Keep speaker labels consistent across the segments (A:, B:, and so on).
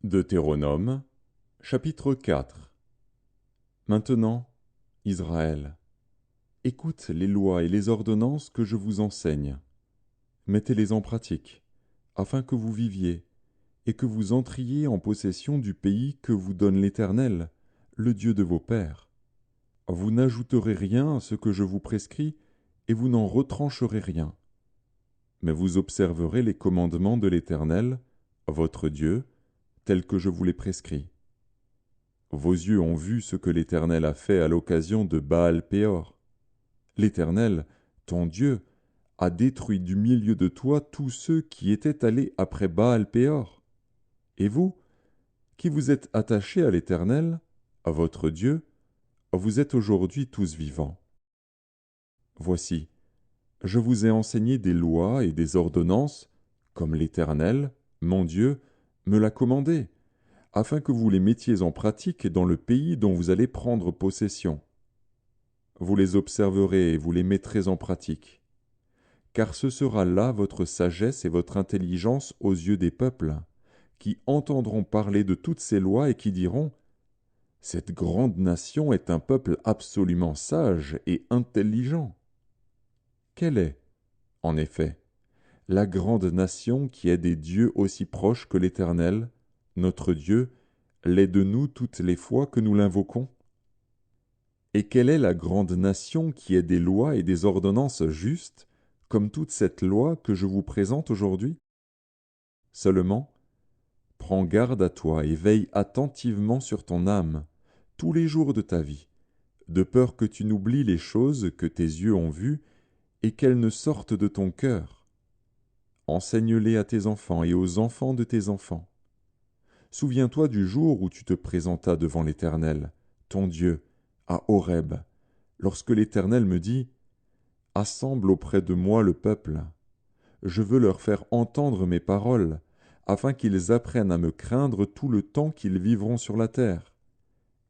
A: Deutéronome, chapitre 4. Maintenant, Israël, écoute les lois et les ordonnances que je vous enseigne. Mettez-les en pratique, afin que vous viviez, et que vous entriez en possession du pays que vous donne l'Éternel, le Dieu de vos pères. Vous n'ajouterez rien à ce que je vous prescris, et vous n'en retrancherez rien. Mais vous observerez les commandements de l'Éternel, votre Dieu, tels que je vous les prescris. Vos yeux ont vu ce que l'Éternel a fait à l'occasion de Baal-Péor. L'Éternel, ton Dieu, a détruit du milieu de toi tous ceux qui étaient allés après Baal-Péor. Et vous, qui vous êtes attachés à l'Éternel, à votre Dieu, vous êtes aujourd'hui tous vivants. Voici, je vous ai enseigné des lois et des ordonnances, comme l'Éternel, mon Dieu, me l'a commandé, afin que vous les mettiez en pratique dans le pays dont vous allez prendre possession. Vous les observerez et vous les mettrez en pratique. Car ce sera là votre sagesse et votre intelligence aux yeux des peuples, qui entendront parler de toutes ces lois et qui diront : Cette grande nation est un peuple absolument sage et intelligent. Quelle est, en effet, la grande nation qui a des dieux aussi proches que l'Éternel, notre Dieu, l'est de nous toutes les fois que nous l'invoquons? Et quelle est la grande nation qui ait des lois et des ordonnances justes, comme toute cette loi que je vous présente aujourd'hui? Seulement, prends garde à toi et veille attentivement sur ton âme, tous les jours de ta vie, de peur que tu n'oublies les choses que tes yeux ont vues et qu'elles ne sortent de ton cœur. Enseigne-les à tes enfants et aux enfants de tes enfants. Souviens-toi du jour où tu te présentas devant l'Éternel, ton Dieu, à Horeb, lorsque l'Éternel me dit : Assemble auprès de moi le peuple. Je veux leur faire entendre mes paroles, afin qu'ils apprennent à me craindre tout le temps qu'ils vivront sur la terre,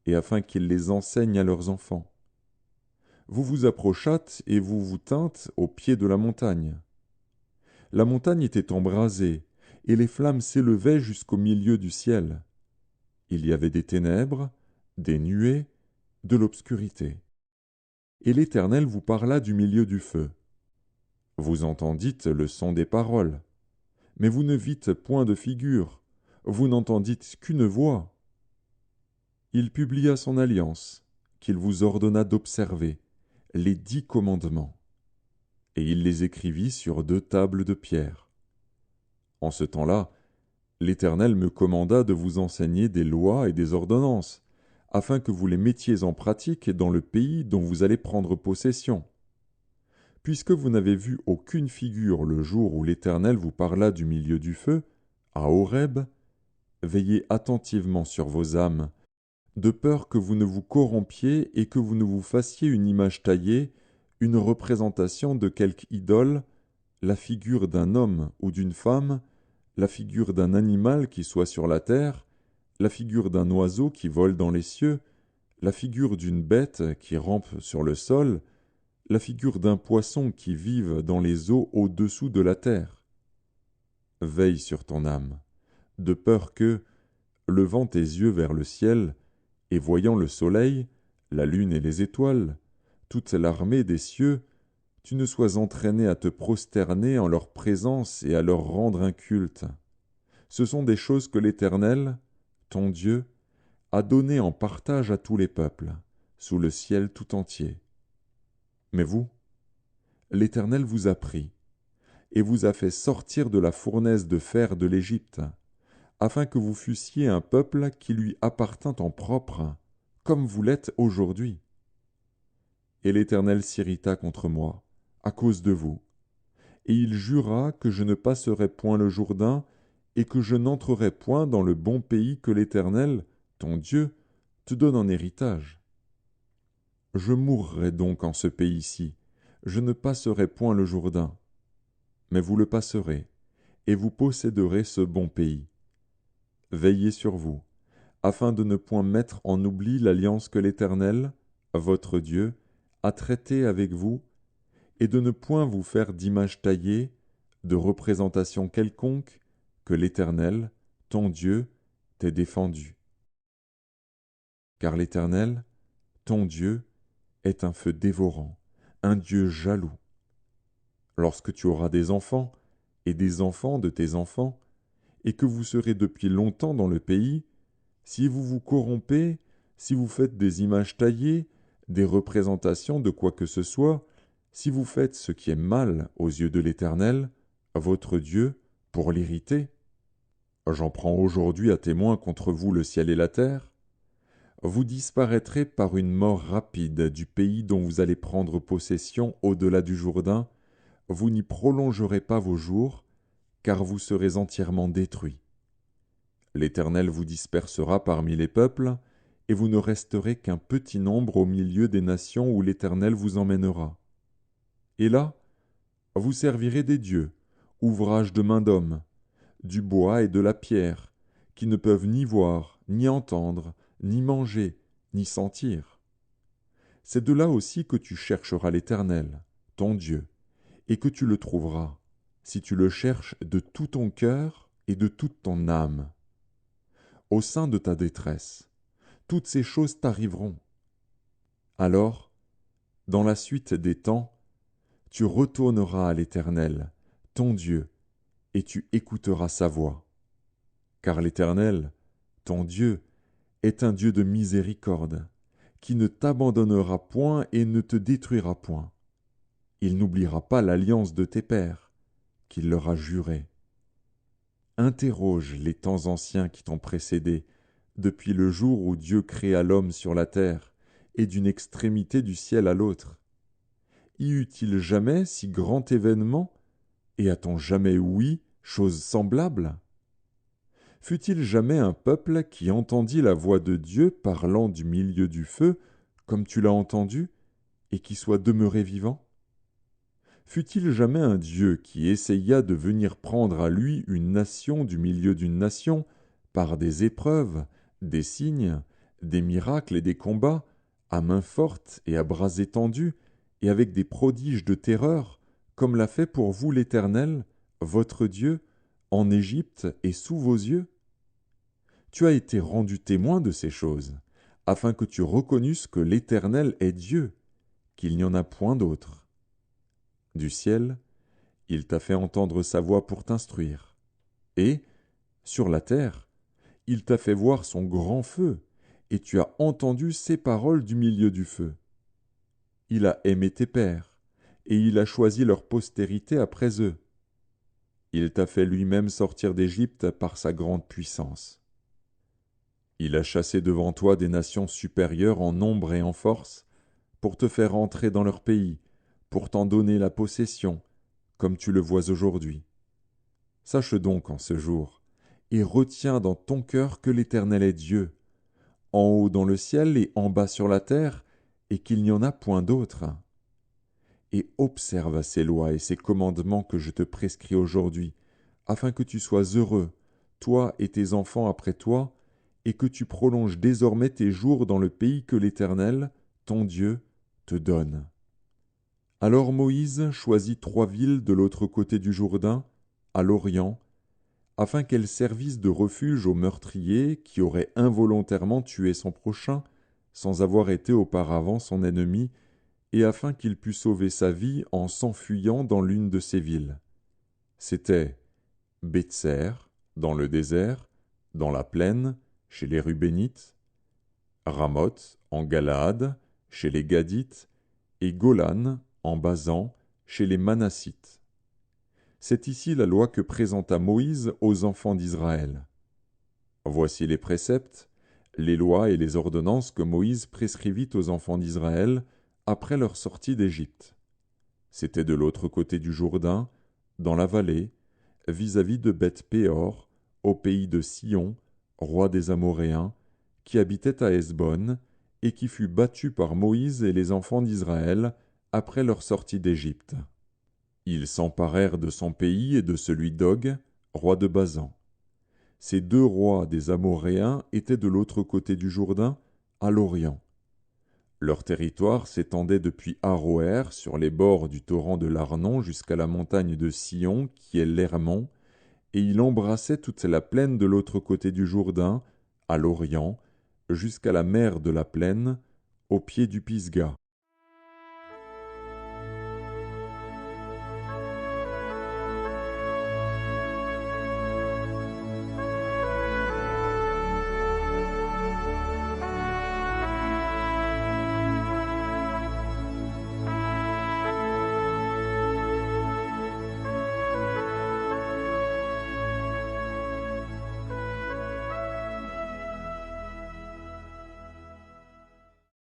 A: et afin qu'ils les enseignent à leurs enfants. Vous vous approchâtes et vous vous tîntes au pied de la montagne. La montagne était embrasée, et les flammes s'élevaient jusqu'au milieu du ciel. Il y avait des ténèbres, des nuées, de l'obscurité. Et l'Éternel vous parla du milieu du feu. Vous entendîtes le son des paroles, mais vous ne vîtes point de figure, vous n'entendîtes qu'une voix. Il publia son alliance, qu'il vous ordonna d'observer, les 10 commandements, et il les écrivit sur 2 tables de pierre. En ce temps-là, l'Éternel me commanda de vous enseigner des lois et des ordonnances, afin que vous les mettiez en pratique dans le pays dont vous allez prendre possession. Puisque vous n'avez vu aucune figure le jour où l'Éternel vous parla du milieu du feu, à Horeb, veillez attentivement sur vos âmes, de peur que vous ne vous corrompiez et que vous ne vous fassiez une image taillée, une représentation de quelque idole, la figure d'un homme ou d'une femme, la figure d'un animal qui soit sur la terre, la figure d'un oiseau qui vole dans les cieux, la figure d'une bête qui rampe sur le sol, la figure d'un poisson qui vive dans les eaux au-dessous de la terre. Veille sur ton âme, de peur que, levant tes yeux vers le ciel, et voyant le soleil, la lune et les étoiles, toute l'armée des cieux, tu ne sois entraîné à te prosterner en leur présence et à leur rendre un culte. Ce sont des choses que l'Éternel, ton Dieu, a données en partage à tous les peuples, sous le ciel tout entier. Mais vous, l'Éternel vous a pris, et vous a fait sortir de la fournaise de fer de l'Égypte, afin que vous fussiez un peuple qui lui appartint en propre, comme vous l'êtes aujourd'hui. Et l'Éternel s'irrita contre moi, à cause de vous, et il jura que je ne passerai point le Jourdain, et que je n'entrerai point dans le bon pays que l'Éternel, ton Dieu, te donne en héritage. Je mourrai donc en ce pays-ci, je ne passerai point le Jourdain, mais vous le passerez, et vous posséderez ce bon pays. Veillez sur vous, afin de ne point mettre en oubli l'alliance que l'Éternel, votre Dieu, a traitée avec vous, et de ne point vous faire d'image taillée, de représentation quelconque, que l'Éternel, ton Dieu, t'ait défendu. Car l'Éternel, ton Dieu, est un feu dévorant, un Dieu jaloux. Lorsque tu auras des enfants, et des enfants de tes enfants, et que vous serez depuis longtemps dans le pays, si vous vous corrompez, si vous faites des images taillées, des représentations de quoi que ce soit, si vous faites ce qui est mal aux yeux de l'Éternel, votre Dieu, pour l'irriter, j'en prends aujourd'hui à témoin contre vous le ciel et la terre, vous disparaîtrez par une mort rapide du pays dont vous allez prendre possession au-delà du Jourdain, vous n'y prolongerez pas vos jours, car vous serez entièrement détruits. L'Éternel vous dispersera parmi les peuples, et vous ne resterez qu'un petit nombre au milieu des nations où l'Éternel vous emmènera. Et là, vous servirez des dieux, ouvrages de main d'homme, du bois et de la pierre, qui ne peuvent ni voir, ni entendre, ni manger, ni sentir. C'est de là aussi que tu chercheras l'Éternel, ton Dieu, et que tu le trouveras, si tu le cherches de tout ton cœur et de toute ton âme. Au sein de ta détresse, toutes ces choses t'arriveront. Alors, dans la suite des temps, tu retourneras à l'Éternel, ton Dieu, et tu écouteras sa voix. Car l'Éternel, ton Dieu, est un Dieu de miséricorde, qui ne t'abandonnera point et ne te détruira point. Il n'oubliera pas l'alliance de tes pères, qu'il leur a jurée. Interroge les temps anciens qui t'ont précédé, depuis le jour où Dieu créa l'homme sur la terre, et d'une extrémité du ciel à l'autre. Y eut-il jamais si grand événement, et a-t-on jamais ouï chose semblable? Fut-il jamais un peuple qui entendit la voix de Dieu parlant du milieu du feu, comme tu l'as entendu, et qui soit demeuré vivant? Fut-il jamais un Dieu qui essaya de venir prendre à lui une nation du milieu d'une nation, par des épreuves, des signes, des miracles et des combats, à main forte et à bras étendus, et avec des prodiges de terreur, comme l'a fait pour vous l'Éternel, votre Dieu, en Égypte et sous vos yeux? Tu as été rendu témoin de ces choses, afin que tu reconnusses que l'Éternel est Dieu, qu'il n'y en a point d'autre. Du ciel, il t'a fait entendre sa voix pour t'instruire. Et, sur la terre, il t'a fait voir son grand feu, et tu as entendu ses paroles du milieu du feu. Il a aimé tes pères, et il a choisi leur postérité après eux. Il t'a fait lui-même sortir d'Égypte par sa grande puissance. Il a chassé devant toi des nations supérieures en nombre et en force, pour te faire entrer dans leur pays, pour t'en donner la possession, comme tu le vois aujourd'hui. Sache donc en ce jour, et retiens dans ton cœur que l'Éternel est Dieu, en haut dans le ciel et en bas sur la terre, et qu'il n'y en a point d'autre. Et observe ces lois et ces commandements que je te prescris aujourd'hui, afin que tu sois heureux, toi et tes enfants après toi, et que tu prolonges désormais tes jours dans le pays que l'Éternel, ton Dieu, te donne. Alors Moïse choisit 3 villes de l'autre côté du Jourdain, à l'Orient, afin qu'elles servissent de refuge aux meurtriers qui auraient involontairement tué son prochain, sans avoir été auparavant son ennemi, et afin qu'il pût sauver sa vie en s'enfuyant dans l'une de ces villes. C'étaient Bétser, dans le désert, dans la plaine, chez les Rubénites, Ramoth, en Galaad, chez les Gadites, et Golan, en Basan, chez les Manassites. C'est ici la loi que présenta Moïse aux enfants d'Israël. Voici les préceptes, les lois et les ordonnances que Moïse prescrivit aux enfants d'Israël après leur sortie d'Égypte. C'était de l'autre côté du Jourdain, dans la vallée, vis-à-vis de Beth-Péor, au pays de Sion, roi des Amoréens, qui habitait à Hesbon, et qui fut battu par Moïse et les enfants d'Israël après leur sortie d'Égypte. Ils s'emparèrent de son pays et de celui d'Og, roi de Basan. Ces 2 rois des Amoréens étaient de l'autre côté du Jourdain, à l'Orient. Leur territoire s'étendait depuis Aroër sur les bords du torrent de l'Arnon jusqu'à la montagne de Sion, qui est l'Hermon, et il embrassait toute la plaine de l'autre côté du Jourdain, à l'orient, jusqu'à la mer de la plaine, au pied du Pisga.